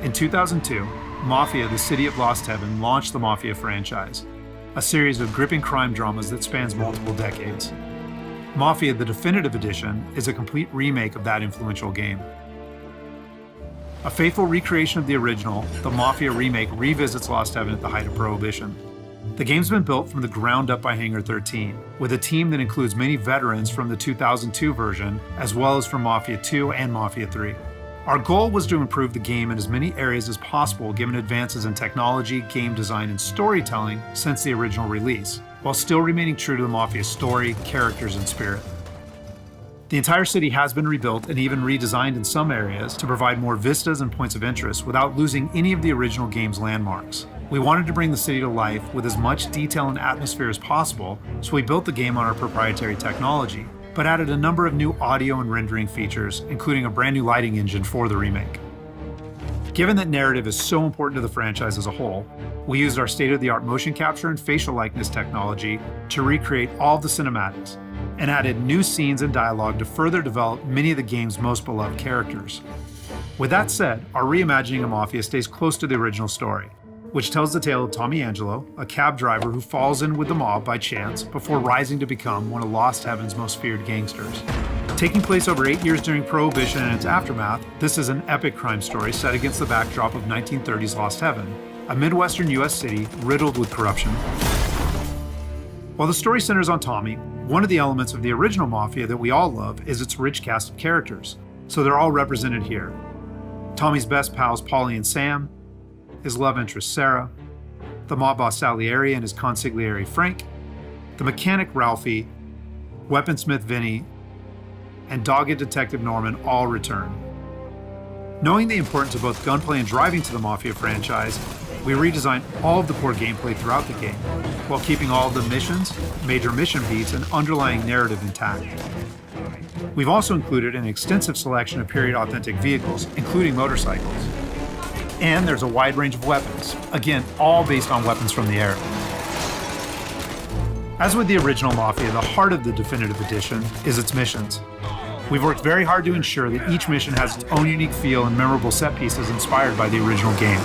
In 2002, Mafia, the City of Lost Heaven, launched the Mafia franchise, a series of gripping crime dramas that spans multiple decades. Mafia, the Definitive Edition, is a complete remake of that influential game. A faithful recreation of the original, the Mafia Remake revisits Lost Heaven at the height of Prohibition. The game's been built from the ground up by Hangar 13, with a team that includes many veterans from the 2002 version, as well as from Mafia 2 and Mafia 3. Our goal was to improve the game in as many areas as possible given advances in technology, game design, and storytelling since the original release, while still remaining true to the Mafia story, characters, and spirit. The entire city has been rebuilt and even redesigned in some areas to provide more vistas and points of interest without losing any of the original game's landmarks. We wanted to bring the city to life with as much detail and atmosphere as possible, so we built the game on our proprietary technology, but added a number of new audio and rendering features, including a brand new lighting engine for the remake. Given that narrative is so important to the franchise as a whole, we used our state-of-the-art motion capture and facial likeness technology to recreate all of the cinematics, and added new scenes and dialogue to further develop many of the game's most beloved characters. With that said, our reimagining of Mafia stays close to the original story, which tells the tale of Tommy Angelo, a cab driver who falls in with the mob by chance before rising to become one of Lost Heaven's most feared gangsters. Taking place over 8 years during Prohibition and its aftermath, this is an epic crime story set against the backdrop of 1930s Lost Heaven, a Midwestern US city riddled with corruption. While the story centers on Tommy, one of the elements of the original Mafia that we all love is its rich cast of characters, so they're all represented here. Tommy's best pals Paulie and Sam, his love interest Sarah, the mob boss Salieri and his consigliere Frank, the mechanic Ralphie, weaponsmith Vinny, and dogged detective Norman all return. Knowing the importance of both gunplay and driving to the Mafia franchise, we redesigned all of the core gameplay throughout the game, while keeping all of the missions, major mission beats, and underlying narrative intact. We've also included an extensive selection of period-authentic vehicles, including motorcycles. And there's a wide range of weapons, again, all based on weapons from the era. As with the original Mafia, the heart of the Definitive Edition is its missions. We've worked very hard to ensure that each mission has its own unique feel and memorable set pieces inspired by the original game.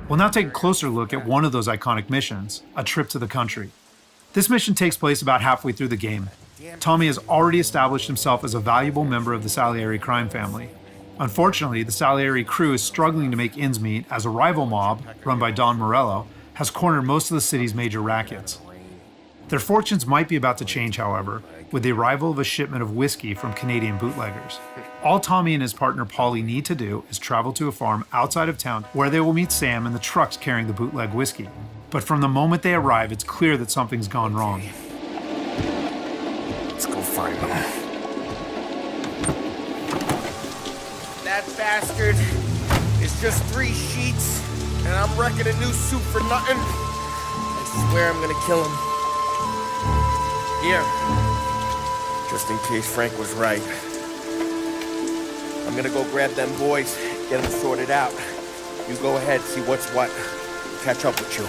We'll now take a closer look at one of those iconic missions, A Trip to the Country. This mission takes place about halfway through the game. Tommy has already established himself as a valuable member of the Salieri crime family. Unfortunately, the Salieri crew is struggling to make ends meet as a rival mob, run by Don Morello, has cornered most of the city's major rackets. Their fortunes might be about to change, however, with the arrival of a shipment of whiskey from Canadian bootleggers. All Tommy and his partner Paulie need to do is travel to a farm outside of town where they will meet Sam and the trucks carrying the bootleg whiskey. But from the moment they arrive, it's clear that something's gone wrong. Let's go find them. That bastard is just 3 sheets, and I'm wrecking a new suit for nothing. I swear I'm gonna kill him. Here, just in case Frank was right. I'm gonna go grab them boys, get them sorted out. You go ahead, see what's what. Catch up with you.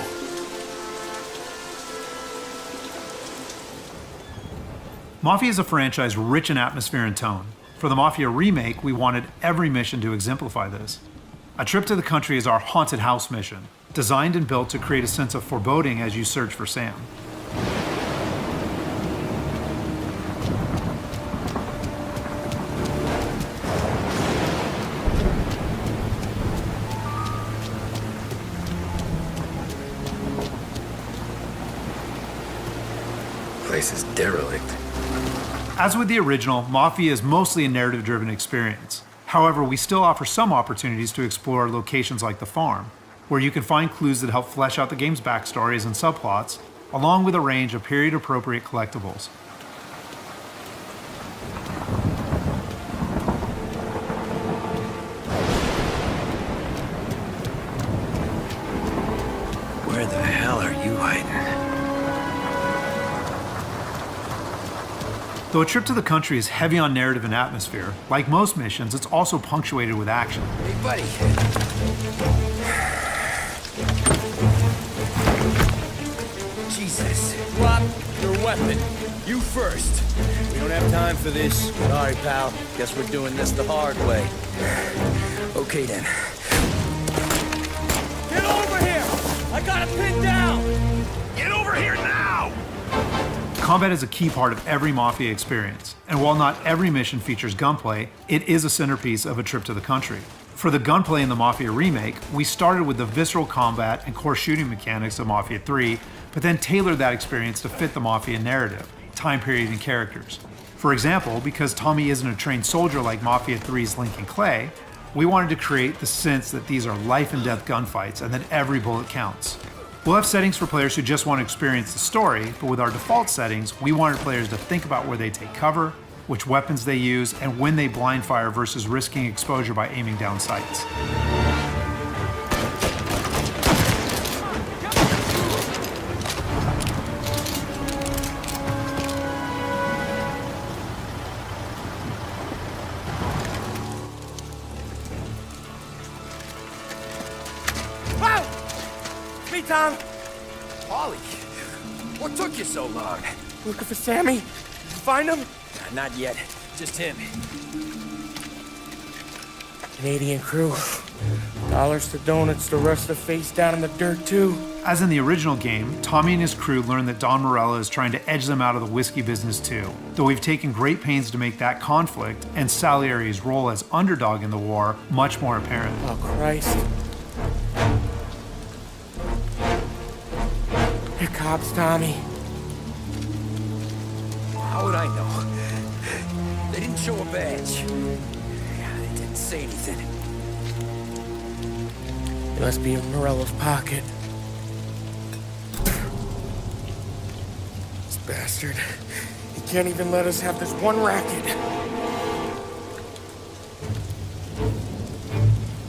Mafia is a franchise rich in atmosphere and tone. For the Mafia Remake, we wanted every mission to exemplify this. A Trip to the Country is our haunted house mission, designed and built to create a sense of foreboding as you search for Sam. Place is derelict. As with the original, Mafia is mostly a narrative-driven experience. However, we still offer some opportunities to explore locations like the farm, where you can find clues that help flesh out the game's backstories and subplots, along with a range of period-appropriate collectibles. Where the hell are you hiding? Though A Trip to the Country is heavy on narrative and atmosphere, like most missions, it's also punctuated with action. Hey, buddy. Jesus. Drop your weapon. You first. We don't have time for this. Sorry, pal. Guess we're doing this the hard way. Okay, then. Get over here! I got it pinned down! Get over here now! Combat is a key part of every Mafia experience, and while not every mission features gunplay, it is a centerpiece of a trip to the country. For the gunplay in the Mafia Remake, we started with the visceral combat and core shooting mechanics of Mafia 3, but then tailored that experience to fit the Mafia narrative, time period, and characters. For example, because Tommy isn't a trained soldier like Mafia 3's Lincoln Clay, we wanted to create the sense that these are life and death gunfights and that every bullet counts. We'll have settings for players who just want to experience the story, but with our default settings, we wanted players to think about where they take cover, which weapons they use, and when they blind fire versus risking exposure by aiming down sights. Wow! Me, Tom! Ollie, what took you so long? Looking for Sammy? Find him? Not yet. Just him. Canadian crew. Dollars to donuts, the rest of the face down in the dirt, too. As in the original game, Tommy and his crew learn that Don Morello is trying to edge them out of the whiskey business too, though we've taken great pains to make that conflict and Salieri's role as underdog in the war much more apparent. Oh, Christ. Here cops, Tommy. How would I know? They didn't show a badge. They didn't say anything. It must be in Morello's pocket. This bastard. He can't even let us have this one racket.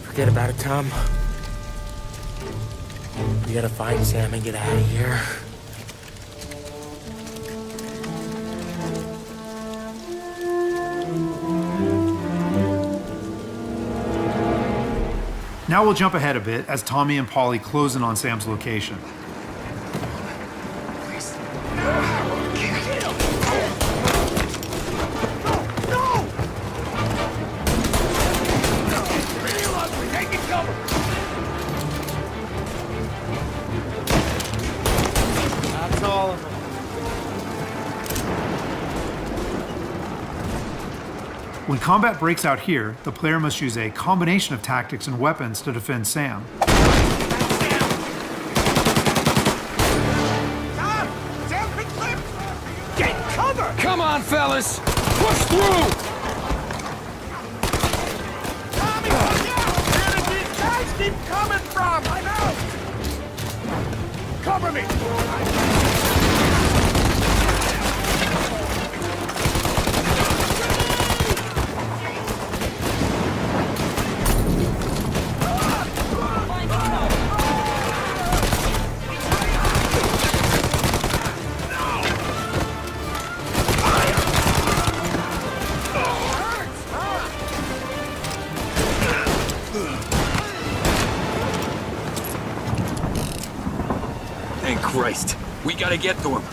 Forget about it, Tom. We gotta find Sam and get out of here. Now we'll jump ahead a bit as Tommy and Polly close in on Sam's location. That's all of them. When combat breaks out here, the player must use a combination of tactics and weapons to defend Sam. Get cover! Come on, fellas! Push through! Tommy, look out! Where did these guys keep coming from? I know! Cover me! Thank Christ. We gotta get to him.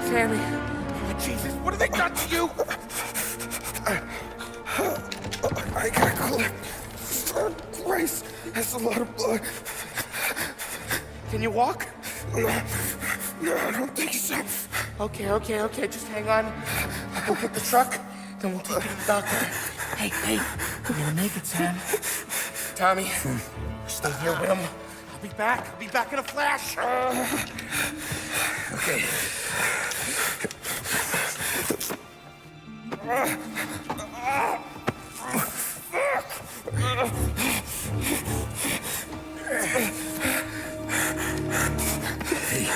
Sammy. Oh, Jesus, what have they done to you? I got clipped. Oh, Christ, that's a lot of blood. Can you walk? No, I don't think so. Okay, just hang on. I'll go get the truck, then we'll take you to the doctor. Hey, you're gonna make it, Sam. Tommy, stay here with him. I'll be back in a flash. Okay. Hey,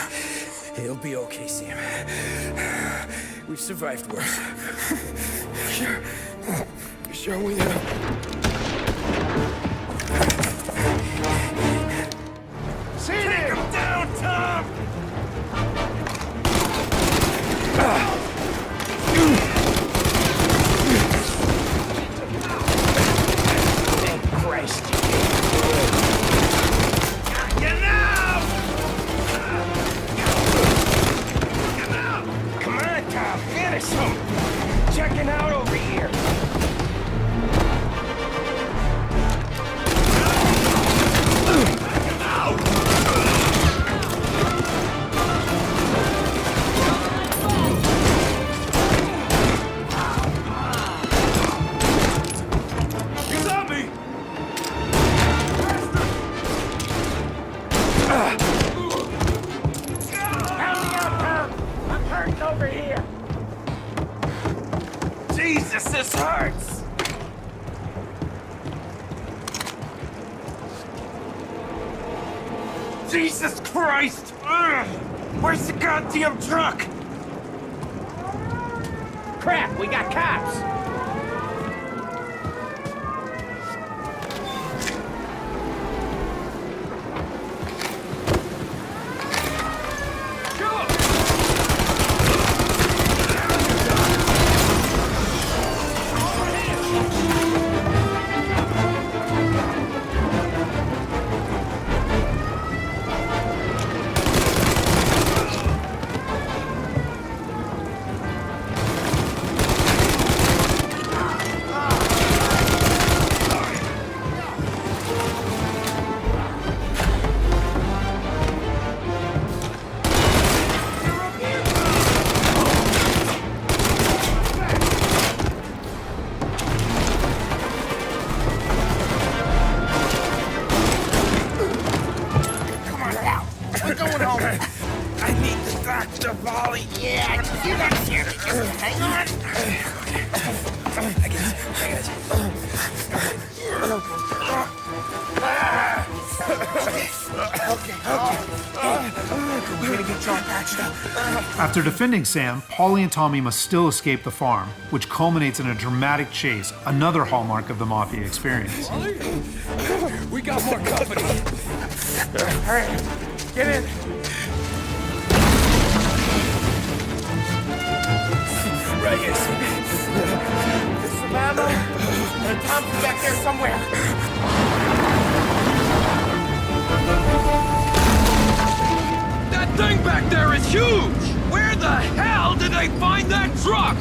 it'll be okay, Sam. We've survived worse. Sure we have. Take him down, Tom! Thank Christ. I'm hurting over here. Jesus, this hurts. Jesus Christ! Ugh. Where's the goddamn truck? Crap, we got cops. After defending Sam, Paulie and Tommy must still escape the farm, which culminates in a dramatic chase, another hallmark of the Mafia experience. We got more company. All right, get in. Right here. There's some ammo and a Thompson back there somewhere. That thing back there is huge! Where the hell did they find that truck?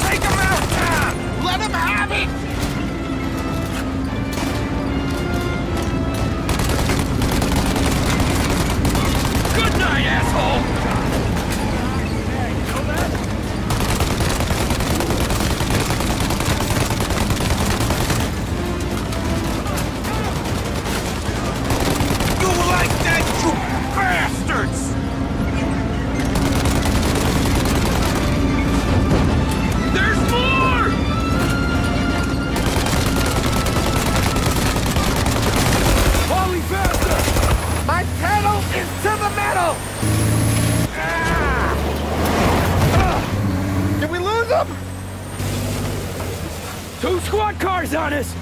Take him out, Tom! Let him have it! Good night, asshole! Two squad cars on us!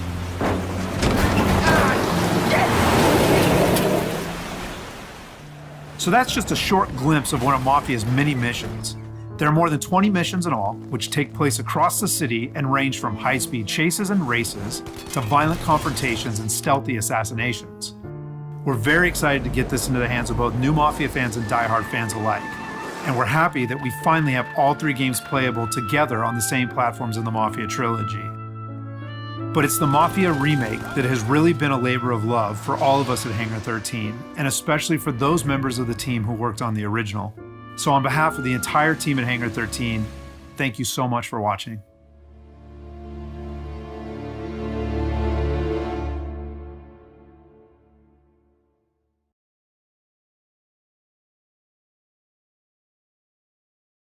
So that's just a short glimpse of one of Mafia's many missions. There are more than 20 missions in all, which take place across the city and range from high-speed chases and races to violent confrontations and stealthy assassinations. We're very excited to get this into the hands of both new Mafia fans and die-hard fans alike. And we're happy that we finally have all three games playable together on the same platforms in the Mafia trilogy. But it's the Mafia Remake that has really been a labor of love for all of us at Hangar 13, and especially for those members of the team who worked on the original. So on behalf of the entire team at Hangar 13, thank you so much for watching.